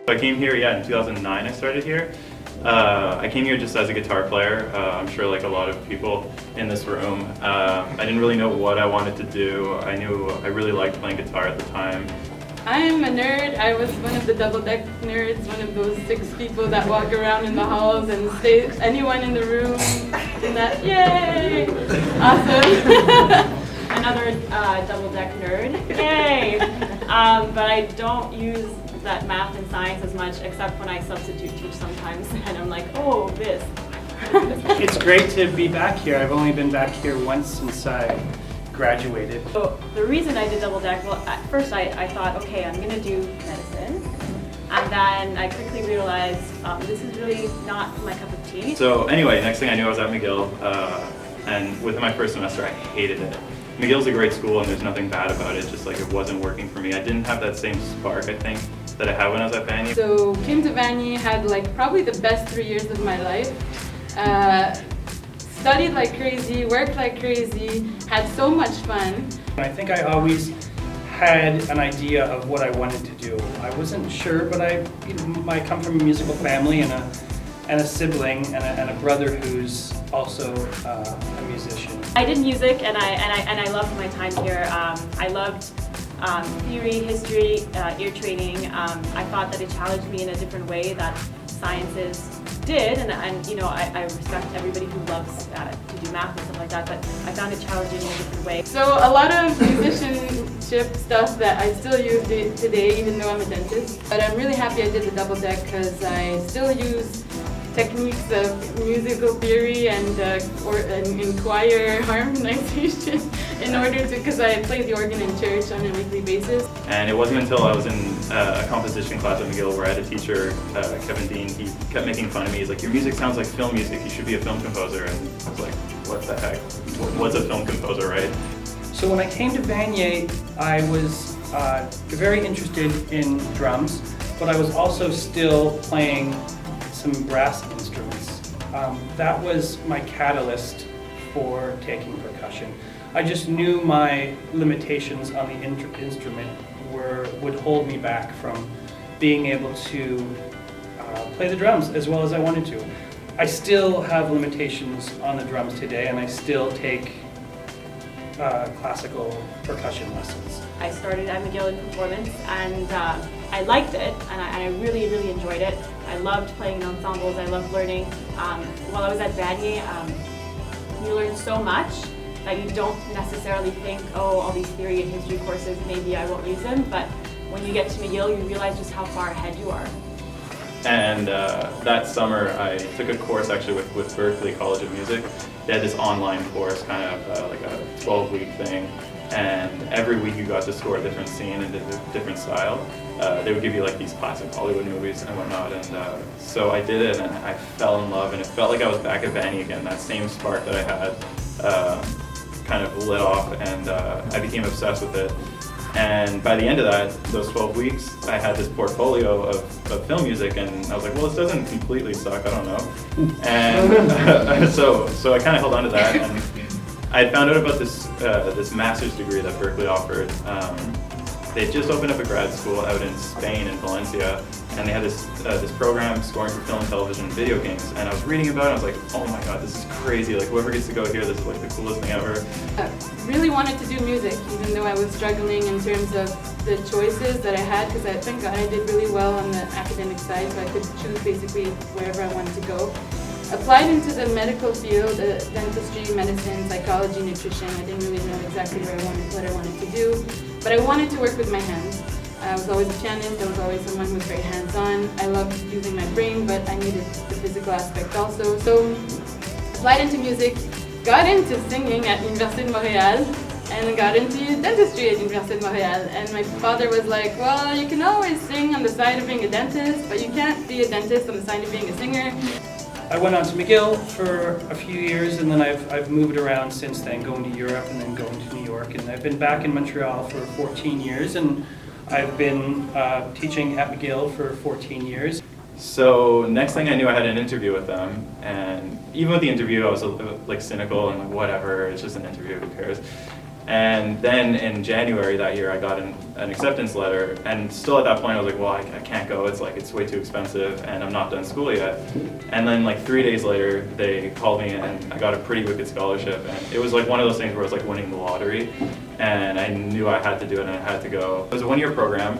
I came here, in 2009 I started here. I came here just as a guitar player. I'm sure like a lot of people in this room. I didn't really know what I wanted to do. I knew I really liked playing guitar at the time. I'm a nerd. I was one of the double deck nerds, one of those 6 people that walk around in the halls and say anyone in the room and that, yay! Awesome. Another double deck nerd, yay! But I don't use that math and science as much, except when I substitute teach sometimes, and I'm like, oh, this. It's great to be back here. I've only been back here once since I graduated. So the reason I did double deck, well, at first I thought, okay, I'm going to do medicine, and then I quickly realized this is really not my cup of tea. So anyway, next thing I knew I was at McGill, and within my first semester I hated it. McGill's a great school and there's nothing bad about it, just like it wasn't working for me. I didn't have that same spark, I think, that I had when I was at Vanier. So came to Vanier, had like probably the best 3 years of my life. Studied like crazy, worked like crazy, had so much fun. I think I always had an idea of what I wanted to do. I wasn't sure, but I come from a musical family and a sibling and a brother who's also a musician. I did music and I loved my time here. I loved theory, history, ear training. I thought that it challenged me in a different way that sciences did, and you know, I respect everybody who loves to do math and stuff like that, but I found it challenging in a different way. So a lot of musicianship stuff that I still use today, even though I'm a dentist. But I'm really happy I did the double deck because I still use techniques of musical theory and choir harmonization in order to, because I play the organ in church on a weekly basis. And it wasn't until I was in a composition class at McGill where I had a teacher, Kevin Dean, he kept making fun of me. He's like, your music sounds like film music, you should be a film composer. And I was like, what the heck? What's a film composer, right? So when I came to Vanier, I was very interested in drums, but I was also still playing some brass instruments. That was my catalyst for taking percussion. I just knew my limitations on the instrument would hold me back from being able to play the drums as well as I wanted to. I still have limitations on the drums today, and I still take classical percussion lessons. I started at McGill in performance, and I liked it, and I really, really enjoyed it. I loved playing in ensembles, I loved learning. While I was at Vanier, you learn so much that you don't necessarily think, oh, all these theory and history courses, maybe I won't use them, but when you get to McGill, you realize just how far ahead you are. And that summer I took a course actually with Berklee College of Music. They had this online course, kind of like a 12-week thing, and every week you got to score a different scene and a different style. They would give you like these classic Hollywood movies and whatnot, and so I did it and I fell in love, and it felt like I was back at Vanier again. That same spark that I had kind of lit off, and I became obsessed with it. And by the end of that, those 12 weeks, I had this portfolio of film music, and I was like, well, this doesn't completely suck, I don't know. And so I kind of held on to that, and I found out about this master's degree that Berklee offered. They just opened up a grad school out in Spain, in Valencia, and they had this program scoring for film, television, and video games. And I was reading about it, and I was like, oh my god, this is crazy. Like, whoever gets to go here, this is like the coolest thing ever. I really wanted to do music, even though I was struggling in terms of the choices that I had, because I thank God I did really well on the academic side, so I could choose basically wherever I wanted to go. Applied into the medical field, dentistry, medicine, psychology, nutrition. I didn't really know exactly what I wanted to do, but I wanted to work with my hands. I was always a pianist, I was always someone who was very hands-on. I loved using my brain, but I needed the physical aspect also. So, applied into music, got into singing at Université de Montréal, and got into dentistry at Université de Montréal. And my father was like, well, you can always sing on the side of being a dentist, but you can't be a dentist on the side of being a singer. I went on to McGill for a few years, and then I've moved around since then, going to Europe and then going to New York. And I've been back in Montreal for 14 years, and I've been teaching at McGill for 14 years. So next thing I knew, I had an interview with them, and even with the interview, I was like cynical and like, whatever, it's just an interview, who cares? And then in January that year, I got an acceptance letter, and still at that point, I was like, well, I can't go. It's way too expensive, and I'm not done school yet. And then like 3 days later, they called me, and I got a pretty wicked scholarship. And it was like one of those things where it was like winning the lottery, and I knew I had to do it, and I had to go. It was a 1-year program.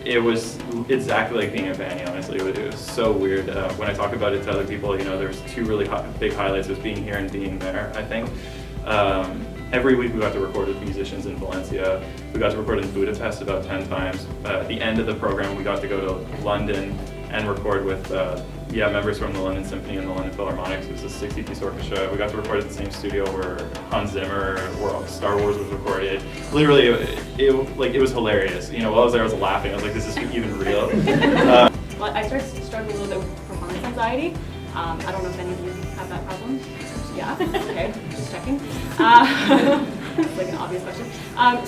It was exactly like being at Vanier, honestly. It was so weird. When I talk about it to other people, there's two really big highlights. It was being here and being there, I think. Every week we got to record with musicians in Valencia. We got to record in Budapest about 10 times. At the end of the program, we got to go to London and record with members from the London Symphony and the London Philharmonic. It was a 60-piece orchestra. We got to record at the same studio where Hans Zimmer, where Star Wars was recorded. Literally, it was hilarious. While I was there, I was laughing. I was like, this is even real. Well, I started struggling a little bit with performance anxiety. I don't know if any of you have that problem. Yeah, okay, just checking. It's like an obvious question. And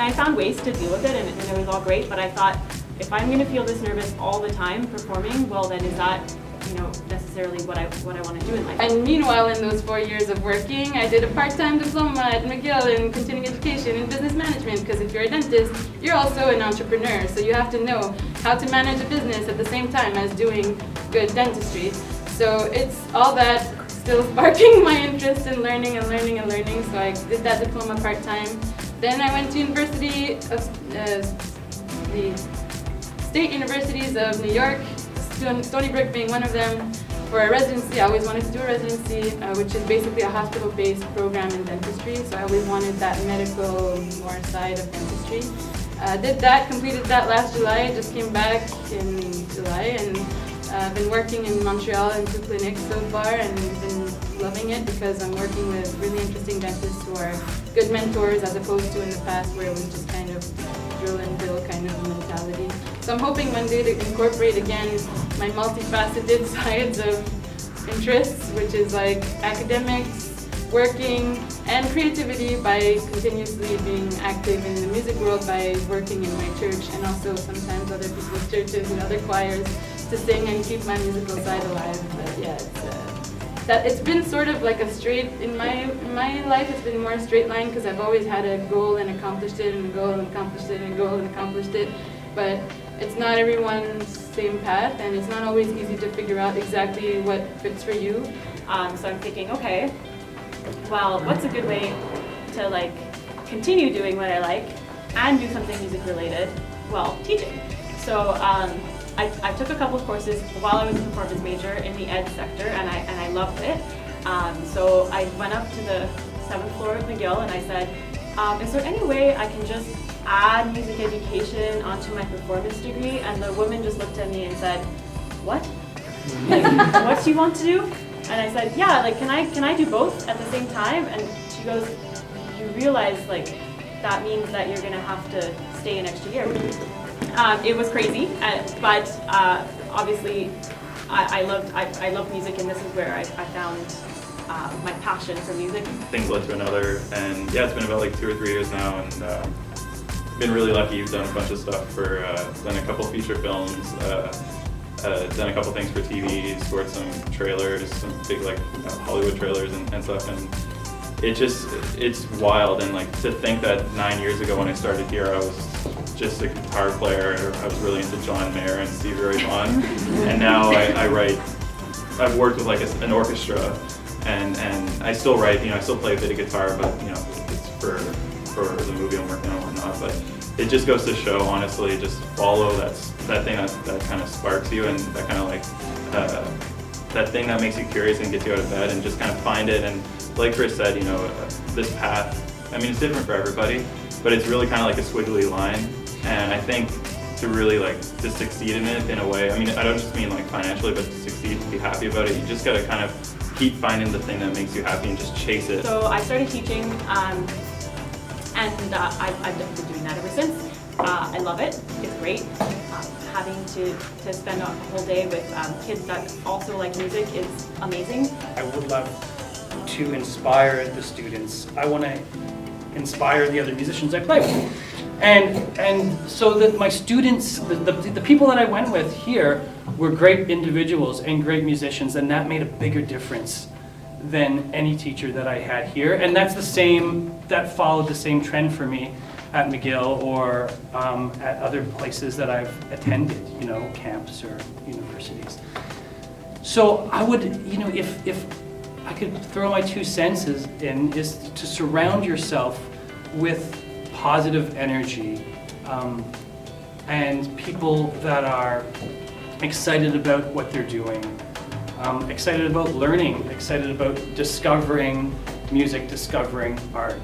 I found ways to deal with it, and it was all great, but I thought, if I'm gonna feel this nervous all the time performing, well then is that, necessarily what I want to do in life? And meanwhile, in those 4 years of working, I did a part-time diploma at McGill in continuing education in business management, because if you're a dentist, you're also an entrepreneur, so you have to know how to manage a business at the same time as doing good dentistry. So it's all that still sparking my interest in learning and learning and learning, so I did that diploma part-time. Then I went to University of the State Universities of New York, Stony Brook being one of them, for a residency. I always wanted to do a residency, which is basically a hospital-based program in dentistry, so I always wanted that medical more side of dentistry. Did that, completed that last July, just came back in July, and I've been working in Montreal in 2 clinics so far, and been loving it because I'm working with really interesting dentists who are good mentors, as opposed to in the past where it was just kind of drill and bill kind of mentality. So I'm hoping one day to incorporate again my multifaceted sides of interests, which is like academics, working, and creativity, by continuously being active in the music world by working in my church, and also sometimes other people's churches and other choirs, to sing and keep my musical side alive. But yeah, it's been sort of like a straight, in my life it's been more a straight line, because I've always had a goal and accomplished it, and a goal and accomplished it, and a goal and accomplished it. But it's not everyone's same path, and it's not always easy to figure out exactly what fits for you. So I'm thinking, okay, well, what's a good way to continue doing what I like and do something music related? Well, teaching. So I took a couple of courses while I was a performance major in the ed sector, and I loved it. So I went up to the 7th floor of McGill and I said, is there any way I can just add music education onto my performance degree? And the woman just looked at me and said, what? What do you want to do? And I said, yeah, can I do both at the same time? And she goes, you realize that means that you're gonna have to stay an extra year. It was crazy, but obviously I love music, and this is where I found my passion for music. Things led to another, and yeah, it's been about 2 or 3 years now, and been really lucky. You've done a bunch of stuff for, done a couple feature films, done a couple things for TV, scored some trailers, some big Hollywood trailers and stuff, and it's wild. And to think that 9 years ago when I started here, I was just a guitar player. I was really into John Mayer and Stevie Ray Vaughan, and now I write. I've worked with an orchestra, and I still write. I still play a bit of guitar, but it's for the movie I'm working on and whatnot. But it just goes to show, honestly, just follow that thing that kind of sparks you, and that kind of that thing that makes you curious and gets you out of bed, and just kind of find it. And like Chris said, this path, I mean, it's different for everybody, but it's really kind of like a squiggly line. And I think to really to succeed in it in a way, I mean, I don't just mean financially, but to succeed, to be happy about it, you just got to kind of keep finding the thing that makes you happy and just chase it. So I started teaching, and I've been doing that ever since. I love it. It's great. Having to spend a whole day with kids that also like music is amazing. I would love to inspire the students. I want to inspire the other musicians I play with. And so that my students, the people that I went with here were great individuals and great musicians, and that made a bigger difference than any teacher that I had here. And that followed the same trend for me at McGill or at other places that I've attended, camps or universities. So I would, if I could throw my 2 cents in, is to surround yourself with positive energy and people that are excited about what they're doing, excited about learning, excited about discovering music, discovering art.